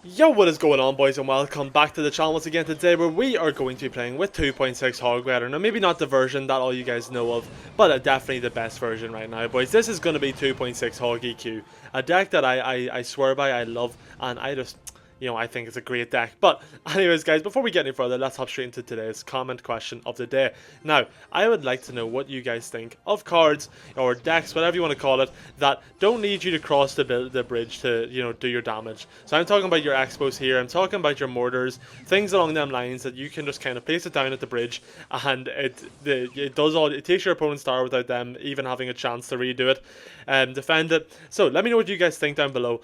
Yo, what is going on, boys, and welcome back to the channel once again today, where we are going to be playing with 2.6 Hogwarts. Now, maybe not the version that all you guys know of, but definitely the best version right now, boys. This is going to be 2.6 Hog EQ, a deck that I swear by, I love, and I just, I think it's a great deck. But anyways, guys, before we get any further, let's hop straight into today's comment question of the day. Now, I would like to know what you guys think of cards or decks, whatever you want to call it, that don't need you to cross the bridge to, do your damage. So I'm talking about your Expos here, I'm talking about your Mortars, things along them lines that you can just kind of place it down at the bridge, and it takes your opponent's star without them even having a chance to redo it and defend it. So let me know what you guys think down below.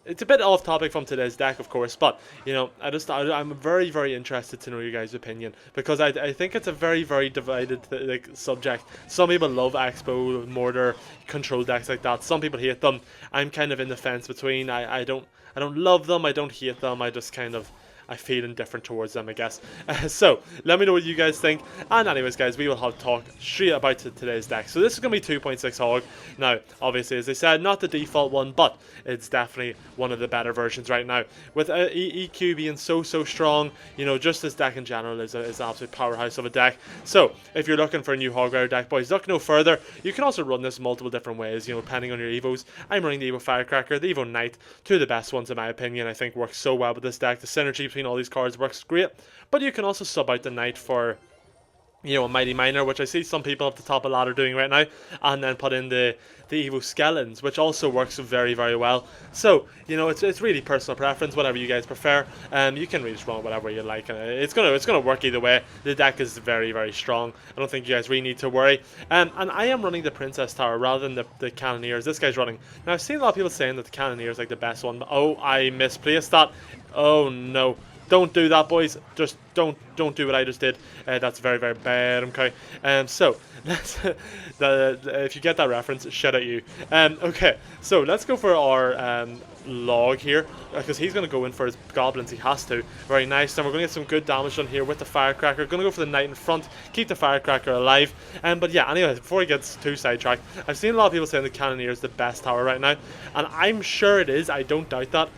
It's a bit off topic from today's deck, of course, but I'm very, very interested to know your guys' opinion, because I think it's a very, very divided subject. Some people love Expo, Mortar, control decks like that. Some people hate them. I'm kind of in the fence between. I don't love them. I don't hate them. I feel indifferent towards them, I guess. So, let me know what you guys think. And anyways, guys, we will have talk straight about today's deck. So this is going to be 2.6 Hog. Now, obviously, as I said, not the default one, but it's definitely one of the better versions right now. With EQ being so strong, just this deck in general is an absolute powerhouse of a deck. So, if you're looking for a new Hogwarts deck, boys, look no further. You can also run this multiple different ways, depending on your Evos. I'm running the Evo Firecracker, the Evo Knight, two of the best ones in my opinion. I think works so well with this deck. The synergy between all these cards works great, but you can also sub out the Knight for a Mighty Miner, which I see some people at the top of the ladder doing right now, and then put in the Evo Skeletons, which also works very, very well. So, it's really personal preference, whatever you guys prefer. You can really just run whatever you like, and it's gonna work either way. The deck is very, very strong. I don't think you guys really need to worry. And I am running the Princess Tower rather than the Cannoneers. This guy's running. Now, I've seen a lot of people saying that the Cannoneer is like the best one. Oh, I misplaced that. Oh no. Don't do that, boys. Just don't do what I just did. That's very, very bad. Okay. So let's if you get that reference, shout out you. Okay. So let's go for our log here, because he's going to go in for his goblins. He has to. Very nice. And we're going to get some good damage done here with the Firecracker. Going to go for the Knight in front. Keep the Firecracker alive. But yeah. Anyway, before he gets too sidetracked, I've seen a lot of people saying the Cannoneer is the best tower right now, and I'm sure it is. I don't doubt that.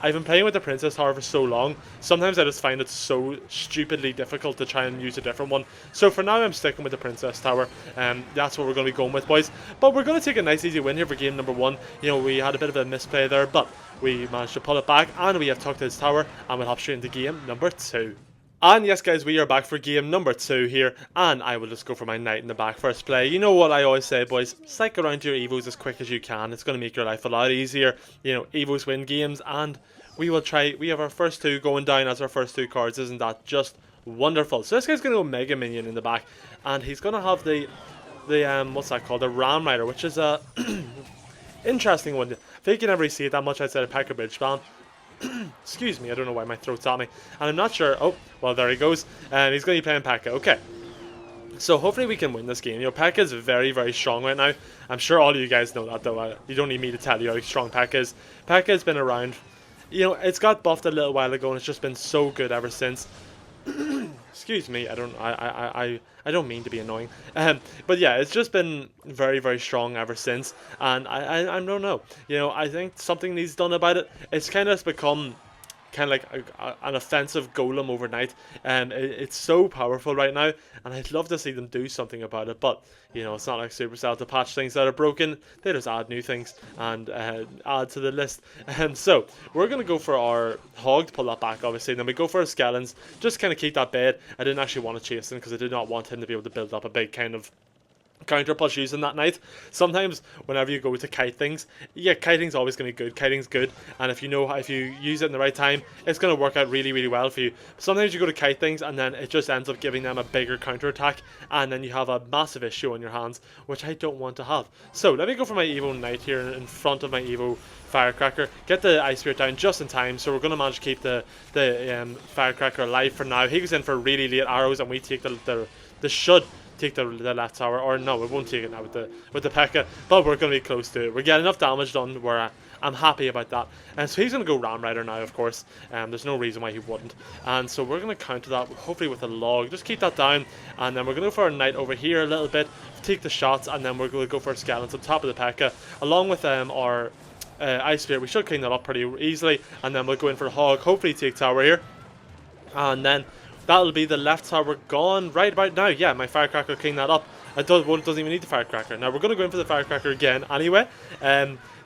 I've been playing with the Princess Tower for so long, sometimes I just find it so stupidly difficult to try and use a different one. So for now, I'm sticking with the Princess Tower, and that's what we're going to be going with, boys. But we're going to take a nice easy win here for game number one. We had a bit of a misplay there, but we managed to pull it back, and we have tucked his tower, and we'll hop straight into game number two. And yes, guys, we are back for game number two here, and I will just go for my Knight in the back first play. You know what I always say, boys, cycle around your Evos as quick as you can. It's going to make your life a lot easier. Evos win games, and we will try. We have our first two going down as our first two cards. Isn't that just wonderful? So this guy's going to go Mega Minion in the back, and he's going to have the what's that called? The Ram Rider, which is a interesting one. I think you never really see it that much outside of Pecker Bridge Spam. Excuse me, I don't know why my throat's at me. And I'm not sure. Oh, well, there he goes. And he's going to be playing Pekka. Okay. So hopefully we can win this game. Pekka is very, very strong right now. I'm sure all of you guys know that, though. You don't need me to tell you how strong Pekka is. Pekka has been around. It's got buffed a little while ago, and it's just been so good ever since. Excuse me, I don't mean to be annoying. But yeah, it's just been very, very strong ever since, and I don't know. I think something needs done about it. It's kind of become like an offensive golem overnight, and it's so powerful right now, and I'd love to see them do something about it, but it's not like Supercell to patch things that are broken. They just add new things and add to the list. So we're going to go for our Hog to pull that back, obviously, and then we go for our Skeletons, just kind of keep that bed. I didn't actually want to chase him because I did not want him to be able to build up a big kind of counter push using that Knight. Sometimes whenever you go to kite things, yeah, kiting's always going to be good. Kiting's good, and if you use it in the right time, it's going to work out really, really well for you. But sometimes you go to kite things and then it just ends up giving them a bigger counter attack, and then you have a massive issue on your hands, which I don't want to have. So let me go for my Evo Knight here in front of my Evo Firecracker, get the Ice Spirit down just in time, so we're going to manage to keep the Firecracker alive for now. He goes in for really late arrows, and we take the should take the left tower, or no, it won't take it now with the Pekka, but we're going to be close to it. We're getting enough damage done where I'm happy about that. And so he's going to go Ram Rider now, of course. There's no reason why he wouldn't. And so we're going to counter that, hopefully with a log. Just keep that down, and then we're going to go for a Knight over here a little bit, take the shots, and then we're going to go for a Skeletons on top of the Pekka, along with our Ice Spear. We should clean that up pretty easily, and then we'll go in for the Hog, hopefully take tower here, and then that'll be the left tower gone right about now. Yeah, my Firecracker cleaned that up. It doesn't even need the Firecracker. Now we're going to go in for the Firecracker again anyway,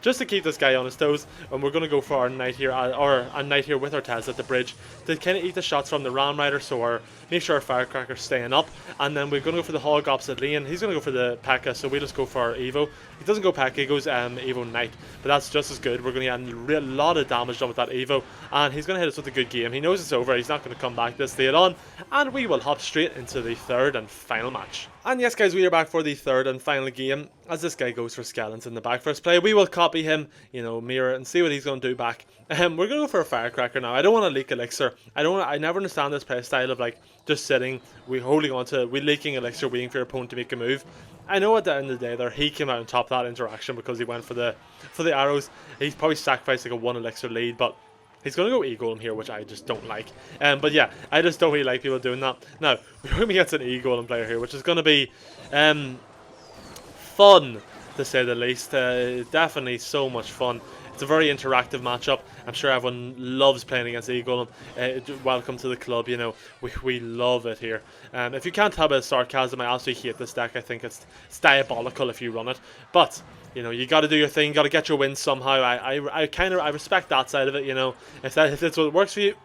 just to keep this guy on his toes, and we're going to go for our Knight here, or a Knight here with our Tez at the bridge, to kind of eat the shots from the Ram Rider, so make sure our Firecracker's staying up, and then we're going to go for the Hog opposite lane. He's going to go for the P.E.K.K.A, so we just go for our Evo. He doesn't go P.E.K.K.A, he goes Evo Knight, but that's just as good. We're going to get a lot of damage done with that Evo, and he's going to hit us with a good game. He knows it's over, he's not going to come back this late on, and we will hop straight into the third and final match. And yes guys, we are back for the third and final game, as this guy goes for Skeleton in the back first play. We will copy him, mirror, and see what he's going to do back. We're going to go for a Firecracker now. I don't want to leak Elixir. I never understand this play style of like just sitting, we leaking Elixir, waiting for your opponent to make a move. I know at the end of the day there, he came out on top of that interaction because he went for the arrows. He's probably sacrificed like a 1 Elixir lead, but he's going to go E-Golem here, which I just don't like. But yeah, I just don't really like people doing that. Now, we're going to get an E-Golem player here, which is going to be fun, to say the least. Definitely so much fun. It's a very interactive matchup. I'm sure everyone loves playing against E-Golem. Welcome to the club, we love it here. If you can't tell by the sarcasm, I absolutely hate this deck. I think it's diabolical if you run it. But you got to do your thing, got to get your wins somehow. I respect that side of it, If it's what works for you,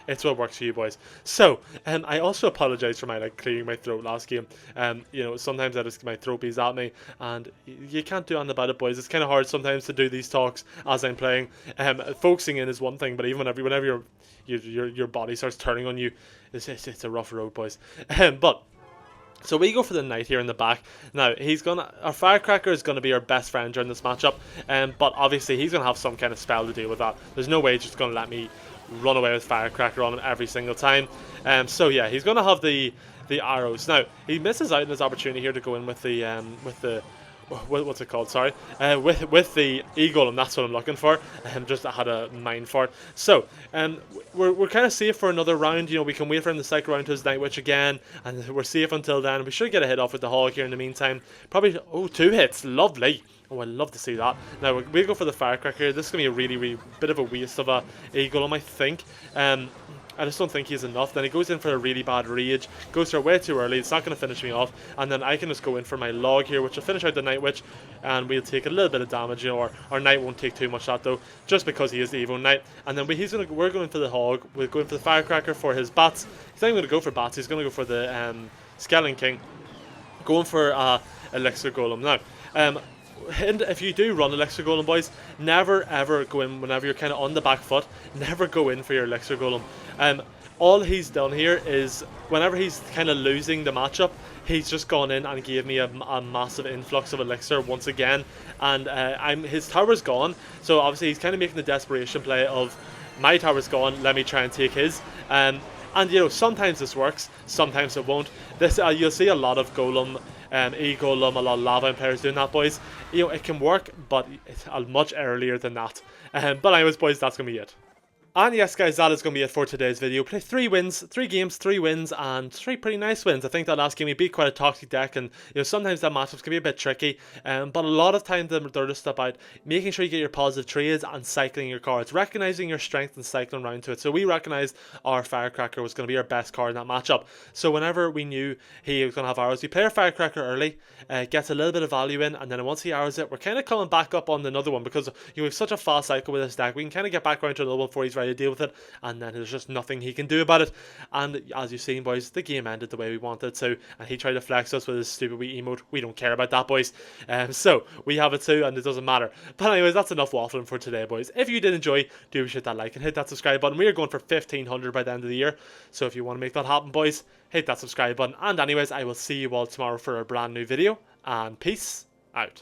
it's what works for you, boys. So, I also apologize for my clearing my throat last game. Sometimes my throat bees at me, and you can't do anything about it, boys. It's kind of hard sometimes to do these talks as I'm playing. Focusing in is one thing, but even whenever your body starts turning on you, it's a rough road, boys. So we go for the Knight here in the back. Now, our Firecracker is going to be our best friend during this matchup, but obviously he's going to have some kind of spell to deal with that. There's no way he's just going to let me run away with Firecracker on him every single time. So yeah, he's going to have the arrows. Now, he misses out on his opportunity here to go in with the what's it called? Sorry, with the E-Golem. That's what I'm looking for. Just I had a mind for it. So we're kind of safe for another round. We can wait for him to cycle around to his Night Witch again, and we're safe until then. We should get a hit off with the Hog here in the meantime. Probably 2 hits. Lovely. Oh, I'd love to see that. Now we'll go for the Firecracker here. This is gonna be a really bit of a waste of a E-Golem, I think. I just don't think he's enough. Then he goes in for a really bad Rage, goes for way too early, it's not going to finish me off, and then I can just go in for my Log here, which will finish out the Night Witch, and we'll take a little bit of damage, or our Knight won't take too much of that though, just because he is the Evo Knight. And then we're going for the Hog, we're going for the Firecracker for his Bats. He's not even going to go for Bats, he's going to go for the Skeleton King, going for Elixir Golem. Now, and if you do run Elixir Golem, boys, never ever go in whenever you're kind of on the back foot. Never go in for your Elixir Golem. All he's done here is whenever he's kind of losing the matchup, he's just gone in and gave me a massive influx of Elixir once again, and his tower's gone. So obviously he's kind of making the desperation play of my tower's gone, let me try and take his. And sometimes this works, sometimes it won't. You'll see a lot of Golem. E-Golem, a lot of Lava players doing that, boys. It can work, but it's much earlier than that. But anyways, boys, that's going to be it. And yes, guys, that is going to be it for today's video. Play 3 wins, 3 games, 3 wins, and 3 pretty nice wins. I think that last game we beat quite a toxic deck, and sometimes that matchups can be a bit tricky. But a lot of times they're just about making sure you get your positive trades and cycling your cards, recognizing your strength and cycling around to it. So we recognized our Firecracker was going to be our best card in that matchup. So whenever we knew he was going to have arrows, we play our Firecracker early, gets a little bit of value in, and then once he arrows it, we're kind of coming back up on another one because we have such a fast cycle with this deck. We can kind of get back around to another one before he's ready to deal with it, and then there's just nothing he can do about it. And as you've seen, boys, the game ended the way we wanted to, and he tried to flex us with his stupid wee emote. We don't care about that, boys. So we have it too, and it doesn't matter. But anyways, that's enough waffling for today, boys. If you did enjoy, do hit that like and hit that subscribe button. We are going for 1,500 by the end of the year, so if you want to make that happen, boys, hit that subscribe button. And anyways, I will see you all tomorrow for a brand new video, and peace out.